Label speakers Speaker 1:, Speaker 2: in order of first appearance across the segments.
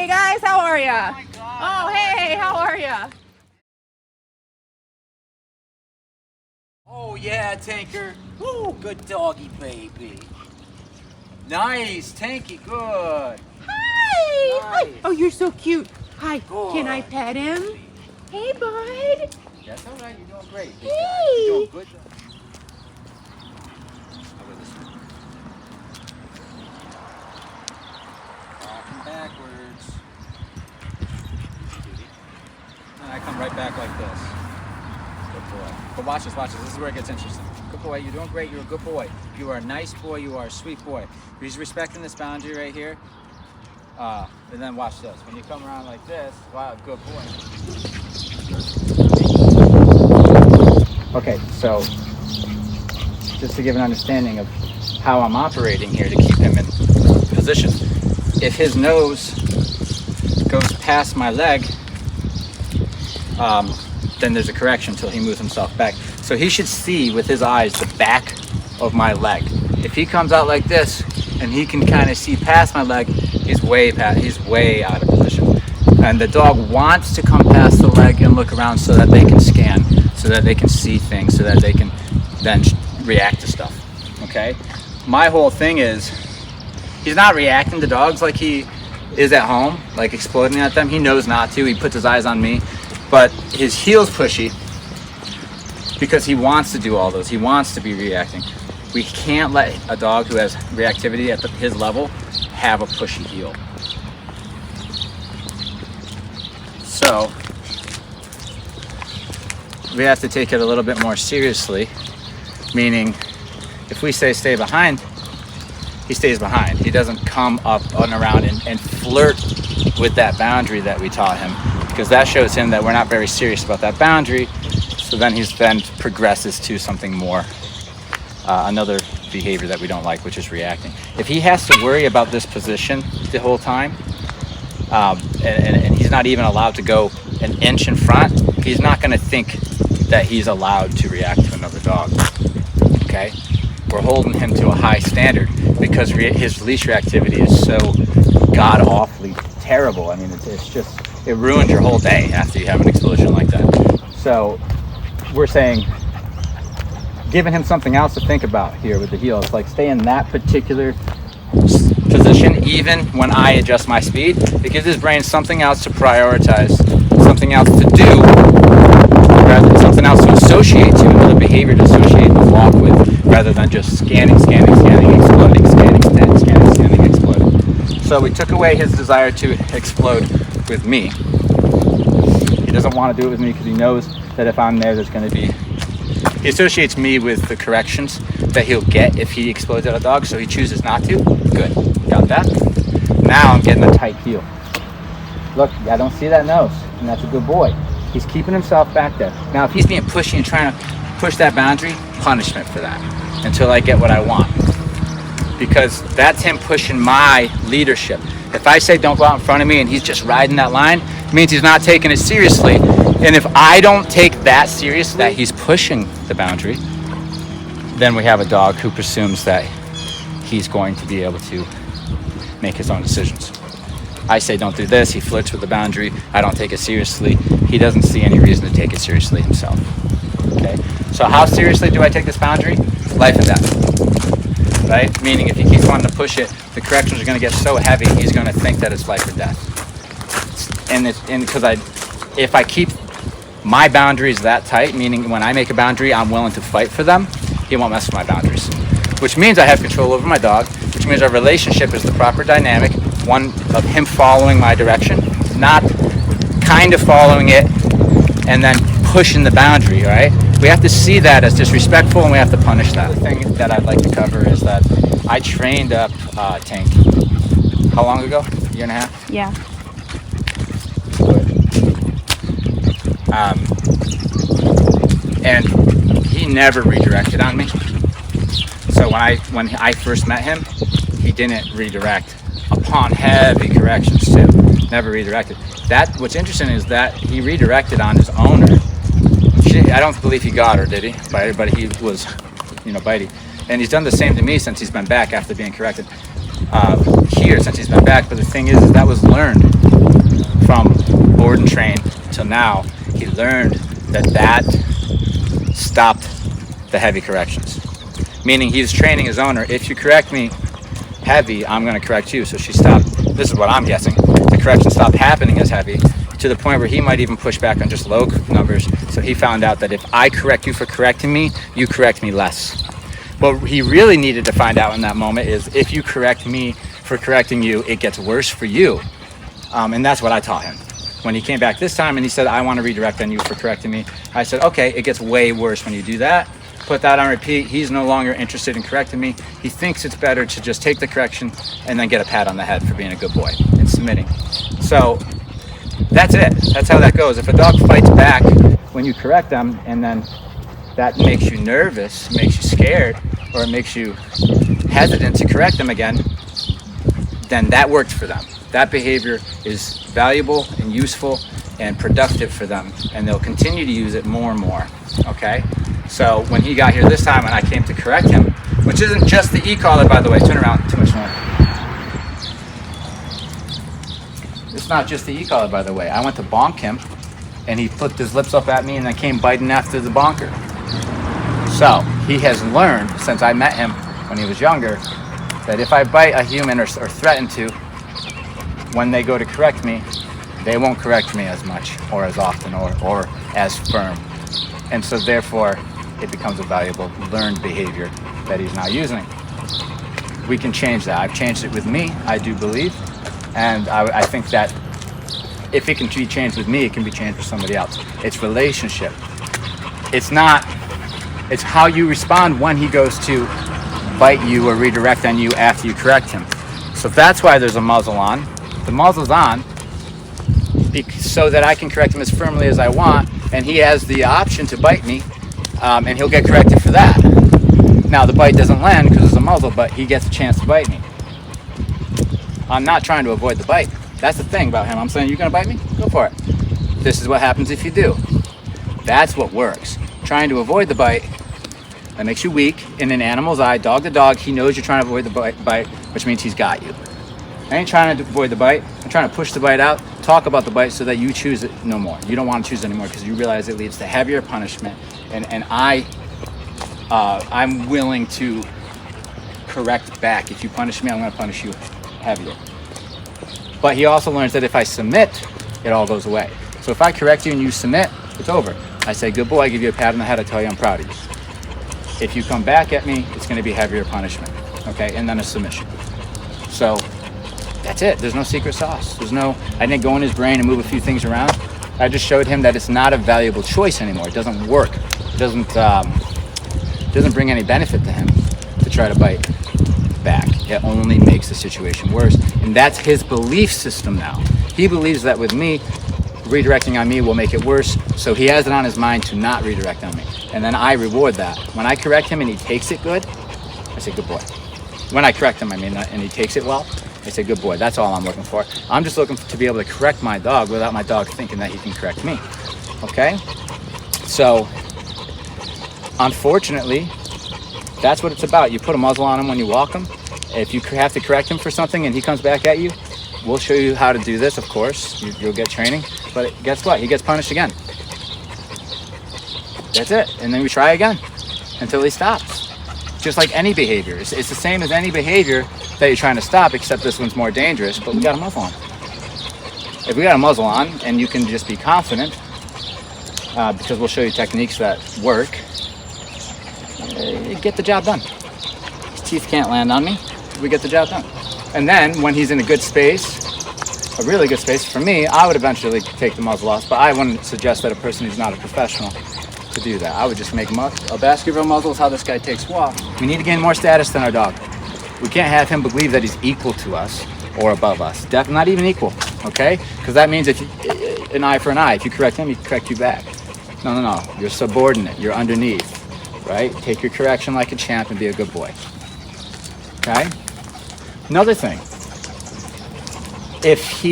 Speaker 1: Hey guys, how are ya?
Speaker 2: Oh my God.
Speaker 1: Oh, hey, how are ya?
Speaker 2: Oh yeah, Tanker. Ooh, good doggy baby. Nice, Tanky, good.
Speaker 1: Hi. Hi.
Speaker 2: Nice.
Speaker 1: Oh, you're so cute. Hi.
Speaker 2: Good.
Speaker 1: Can I pet him? Hey, bud.
Speaker 2: That's all right. You're doing great. Big
Speaker 1: Hey.
Speaker 2: guy. You're doing good. I'll go this way. Walking backwards. And I come right back like this. Good boy. But watch this, watch this. This is where it gets interesting. Good boy. You're doing great. You're a good boy. You are a nice boy. You are a sweet boy. He's respecting this boundary right here. And then watch this. When you come around like this, wow, good boy. Okay, so just to give an understanding of how I'm operating here to keep him in position. If his nose goes past my leg, then there's a correction until he moves himself back. So he should see with his eyes the back of my leg. If he comes out like this and he can kind of see past my leg, he's way out of position. And the dog wants to come past the leg and look around so that they can scan, so that they can see things, so that they can then react to stuff. Okay? My whole thing is, he's not reacting to dogs like he is at home, like exploding at them. He knows not to. He puts his eyes on me. But his heel's pushy because he wants to do all those. He wants to be reacting. We can't let a dog who has reactivity at his level have a pushy heel. So we have to take it a little bit more seriously, meaning if we say stay behind, he stays behind. He doesn't come up and around and flirt with that boundary that we taught him, because that shows him that we're not very serious about that boundary. So then he's then progresses to something more, another behavior that we don't like, which is reacting. If he has to worry about this position the whole time, and he's not even allowed to go an inch in front, he's not going to think that he's allowed to react to another dog. Okay? We're holding him to a high standard because his leash reactivity is so god-awfully terrible. I mean, it's just, it ruins your whole day after you have an explosion like that. So we're saying, giving him something else to think about here with the heel. It's like stay in that particular position even when I adjust my speed. It gives his brain something else to prioritize, something else to do, rather than something else to associate to, another behavior to associate the walk with, rather than just scanning, exploding, scanning, exploding. So we took away his desire to explode with me. He doesn't want to do it with me because he knows that if I'm there's going to be, he associates me with the corrections that he'll get if he explodes at a dog, so he chooses not to. Good, got that. Now I'm getting a tight heel. Look, I don't see that nose, and that's a good boy. He's keeping himself back there. Now if he's being pushy and trying to push that boundary, punishment for that until I get what I want, because that's him pushing my leadership. If I say don't go out in front of me and he's just riding that line, it means he's not taking it seriously. And if I don't take that serious, that he's pushing the boundary, then we have a dog who presumes that he's going to be able to make his own decisions. I say don't do this, he flirts with the boundary, I don't take it seriously, he doesn't see any reason to take it seriously himself. Okay? So how seriously do I take this boundary? Life and death. Right? Meaning if he keeps wanting to push it, the corrections are going to get so heavy, he's going to think that it's life or death. And because if I keep my boundaries that tight, meaning when I make a boundary, I'm willing to fight for them, he won't mess with my boundaries. Which means I have control over my dog, which means our relationship is the proper dynamic, one of him following my direction, not kind of following it and then pushing the boundary, right? We have to see that as disrespectful and we have to punish that. The thing that I'd like to cover is that I trained up Tank, how long ago? A year and a half?
Speaker 1: Yeah.
Speaker 2: And he never redirected on me. So when I first met him, he didn't redirect upon heavy corrections too. Never redirected. What's interesting is that he redirected on his owner. I don't believe he got her, did he? But he was, bitey. And he's done the same to me since he's been back after being corrected. here since he's been back. But the thing is that was learned from board and train till now. He learned that stopped the heavy corrections. Meaning he was training his owner, if you correct me heavy, I'm going to correct you. So she stopped, this is what I'm guessing, the correction stopped happening as heavy to the point where he might even push back on just low numbers. So he found out that if I correct you for correcting me, you correct me less. What he really needed to find out in that moment is if you correct me for correcting you, it gets worse for you. And that's what I taught him. When he came back this time and he said, I want to redirect on you for correcting me, I said, okay, it gets way worse when you do that. Put that on repeat. He's no longer interested in correcting me. He thinks it's better to just take the correction and then get a pat on the head for being a good boy and submitting. So that's it. That's how that goes. If a dog fights back when you correct them and then that makes you nervous, makes you scared, or it makes you hesitant to correct them again, then that worked for them. That behavior is valuable and useful and productive for them, and they'll continue to use it more and more, okay? So when he got here this time and I came to correct him, which isn't just the e-collar, by the way, turn around, too much noise. It's not just the e-collar, by the way. I went to bonk him and he flipped his lips up at me and then came biting after the bonker. So he has learned since I met him when he was younger that if I bite a human or threaten to, when they go to correct me, they won't correct me as much or as often or as firm. And so therefore, it becomes a valuable learned behavior that he's now using. We can change that. I've changed it with me, I do believe. And I think that if it can be changed with me, it can be changed with somebody else. It's relationship. It's how you respond when he goes to bite you or redirect on you after you correct him. So that's why there's a muzzle on. The muzzle's on so that I can correct him as firmly as I want, and he has the option to bite me, and he'll get corrected for that. Now the bite doesn't land because it's a muzzle, but he gets a chance to bite me. I'm not trying to avoid the bite. That's the thing about him. I'm saying, you're gonna bite me? Go for it. This is what happens if you do. That's what works. Trying to avoid the bite, that makes you weak. In an animal's eye, dog to dog, he knows you're trying to avoid the bite, which means he's got you. I ain't trying to avoid the bite. I'm trying to push the bite out, talk about the bite so that you choose it no more. You don't want to choose it anymore because you realize it leads to heavier punishment. And I'm willing to correct back. If you punish me, I'm going to punish you heavier. But he also learns that if I submit, it all goes away. So if I correct you and you submit, it's over. I say, good boy, I give you a pat on the head, I tell you I'm proud of you. If you come back at me, it's going to be heavier punishment. Okay, and then a submission. So that's it. There's no secret sauce. I didn't go in his brain and move a few things around. I just showed him that it's not a valuable choice anymore. It doesn't work. It doesn't bring any benefit to him to try to bite back. It only makes the situation worse. And that's his belief system now. He believes that with me, redirecting on me will make it worse. So he has it on his mind to not redirect on me. And then I reward that. When I correct him and he takes it good, I say, good boy. When I correct him, and he takes it well, I say, good boy. That's all I'm looking for. I'm just looking to be able to correct my dog without my dog thinking that he can correct me. Okay? So, unfortunately, that's what it's about. You put a muzzle on him when you walk him. If you have to correct him for something and he comes back at you, we'll show you how to do this, of course. You'll get training. But guess what? He gets punished again. That's it. And then we try again until he stops. Just like any behavior. It's the same as any behavior that you're trying to stop, except this one's more dangerous, but we got a muzzle on. If we got a muzzle on and you can just be confident, because we'll show you techniques that work, get the job done. His teeth can't land on me. We get the job done. And then when he's in a good space, a really good space, for me, I would eventually take the muzzle off, but I wouldn't suggest that a person who's not a professional to do that. I would just make a Baskerville muzzle is how this guy takes walk. We need to gain more status than our dog. We can't have him believe that he's equal to us or above us. Not even equal, okay? Because that means an eye for an eye. If you correct him, he can correct you back. No. You're subordinate. You're underneath, right? Take your correction like a champ and be a good boy, okay? Another thing, if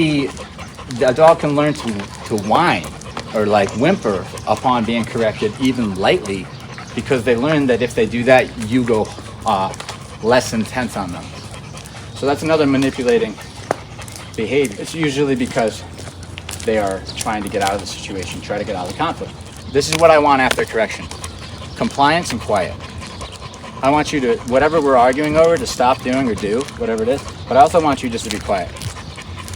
Speaker 2: a dog can learn to whine or like whimper upon being corrected even lightly, because they learn that if they do that, you go less intense on them. So that's another manipulating behavior. It's usually because they are trying to get out of the situation, try to get out of the conflict. This is what I want after correction: compliance and quiet. I want you to, whatever we're arguing over, to stop doing or do, whatever it is, but I also want you just to be quiet.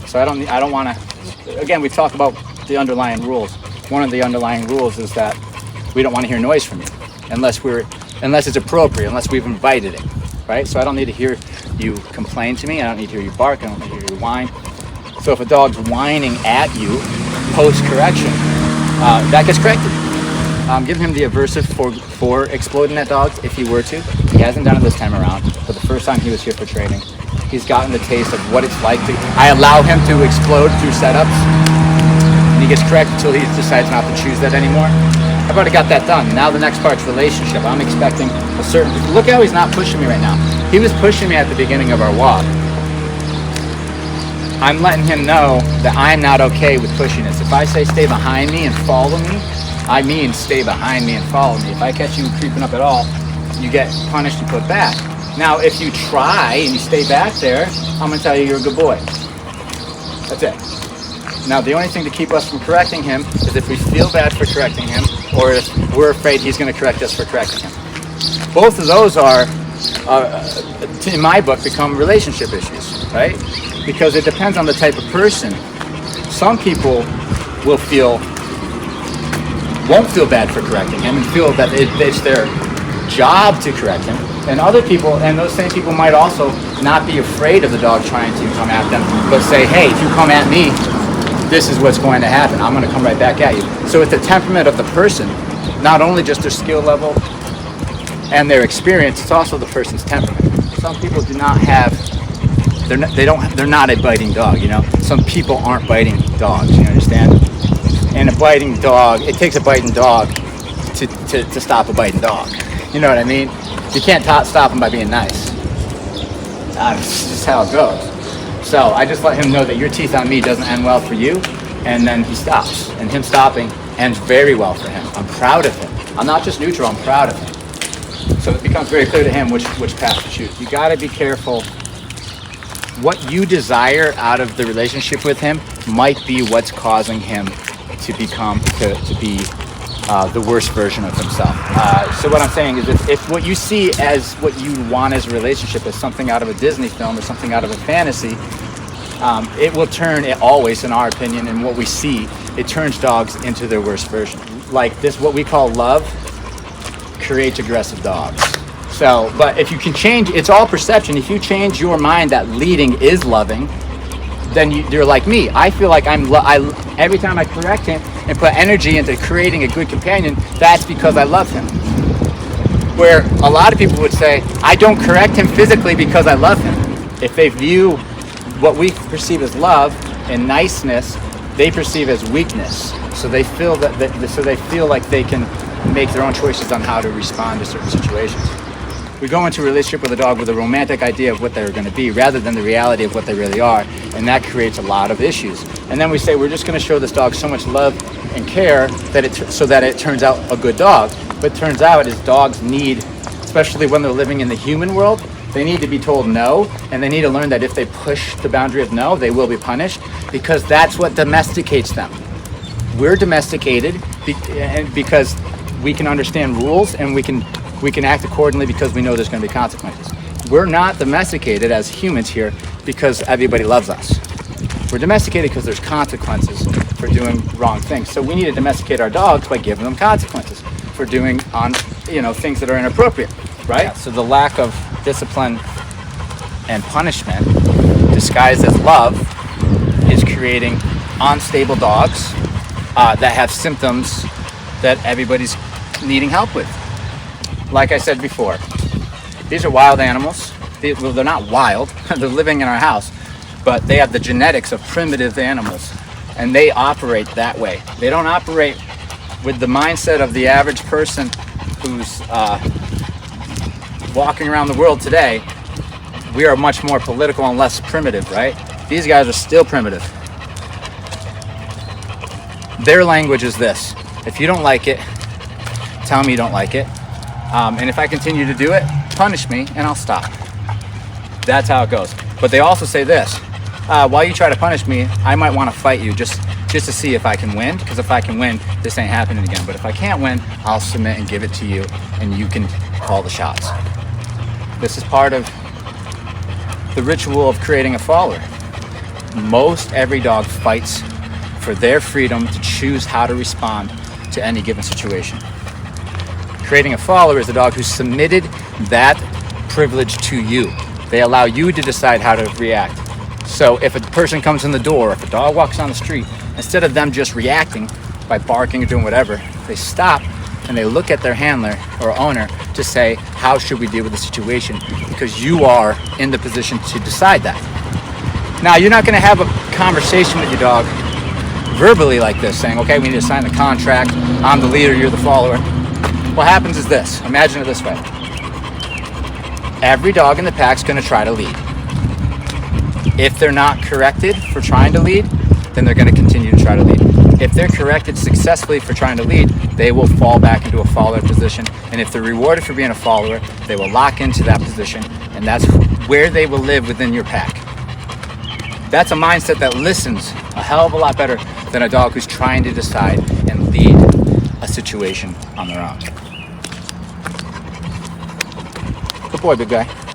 Speaker 2: So I don't want to, again, we talk about the underlying rules. One of the underlying rules is that we don't want to hear noise from you unless it's appropriate, unless we've invited it, right? So I don't need to hear you complain to me. I don't need to hear you bark. I don't need to hear you whine. So if a dog's whining at you post-correction, that gets corrected. Give him the aversive for exploding at dogs if he were to. He hasn't done it this time around, but the first time he was here for training, he's gotten the taste of what it's like to. I allow him to explode through setups, and he gets corrected until he decides not to choose that anymore. I've already got that done. Now the next part's relationship. I'm expecting a certain. Look how he's not pushing me right now. He was pushing me at the beginning of our walk. I'm letting him know that I'm not okay with pushiness. If I say stay behind me and follow me, I mean stay behind me and follow me. If I catch you creeping up at all, you get punished and put back. Now, if you try and you stay back there, I'm gonna tell you you're a good boy. That's it. Now, the only thing to keep us from correcting him is if we feel bad for correcting him, or if we're afraid he's gonna correct us for correcting him. Both of those are, in my book, become relationship issues, right? Because it depends on the type of person. Some people won't feel bad for correcting him and feel that it's their job to correct him. And other people, and those same people might also not be afraid of the dog trying to come at them, but say, hey, if you come at me, this is what's going to happen. I'm going to come right back at you. So it's the temperament of the person, not only just their skill level and their experience, it's also the person's temperament. Some people do not have, they're not a biting dog, you know. Some people aren't biting dogs, you understand? And a biting dog, it takes a biting dog to stop a biting dog. You know what I mean? You can't stop him by being nice. That's just how it goes. So I just let him know that your teeth on me doesn't end well for you, and then he stops. And him stopping ends very well for him. I'm proud of him. I'm not just neutral, I'm proud of him. So it becomes very clear to him which path to choose. You gotta be careful. What you desire out of the relationship with him might be what's causing him to become, to be the worst version of himself. So what I'm saying is if what you see as what you want as a relationship is something out of a Disney film or something out of a fantasy, it will turn, it always, in our opinion, and what we see, it turns dogs into their worst version. Like this, what we call love, creates aggressive dogs. So, but if you can change, it's all perception. If you change your mind that leading is loving, then you're like me. I feel like every time I correct him and put energy into creating a good companion, that's because I love him. Where a lot of people would say, I don't correct him physically because I love him. If they view what we perceive as love and niceness, they perceive as weakness. So they feel like they can make their own choices on how to respond to certain situations. We go into a relationship with a dog with a romantic idea of what they're going to be rather than the reality of what they really are, and that creates a lot of issues. And then we say we're just going to show this dog so much love and care so that it turns out a good dog. But it turns out is dogs need, especially when they're living in the human world, they need to be told no, and they need to learn that if they push the boundary of no, they will be punished, because that's what domesticates them. We're domesticated because we can understand rules and we can act accordingly because we know there's going to be consequences. We're not domesticated as humans here because everybody loves us. We're domesticated because there's consequences for doing wrong things. So we need to domesticate our dogs by giving them consequences for doing things that are inappropriate, right? Yeah, so the lack of discipline and punishment disguised as love is creating unstable dogs that have symptoms that everybody's needing help with. Like I said before, these are wild animals. They're not wild, they're living in our house, but they have the genetics of primitive animals, and they operate that way. They don't operate with the mindset of the average person who's walking around the world today. We are much more political and less primitive, right? These guys are still primitive. Their language is this: if you don't like it, tell me you don't like it. And if I continue to do it, punish me and I'll stop. That's how it goes. But they also say this, while you try to punish me, I might want to fight you just to see if I can win, because if I can win, this ain't happening again. But if I can't win, I'll submit and give it to you, and you can call the shots. This is part of the ritual of creating a follower. Most every dog fights for their freedom to choose how to respond to any given situation. Creating a follower is a dog who submitted that privilege to you. They allow you to decide how to react. So if a person comes in the door, if a dog walks down the street, instead of them just reacting by barking or doing whatever, they stop and they look at their handler or owner to say, how should we deal with the situation? Because you are in the position to decide that. Now, you're not gonna have a conversation with your dog verbally like this, saying, okay, we need to sign the contract, I'm the leader, you're the follower. What happens is this, imagine it this way. Every dog in the pack's gonna try to lead. If they're not corrected for trying to lead, then they're gonna continue to try to lead. If they're corrected successfully for trying to lead, they will fall back into a follower position. And if they're rewarded for being a follower, they will lock into that position, and that's where they will live within your pack. That's a mindset that listens a hell of a lot better than a dog who's trying to decide and lead a situation on their own. Good boy, big guy.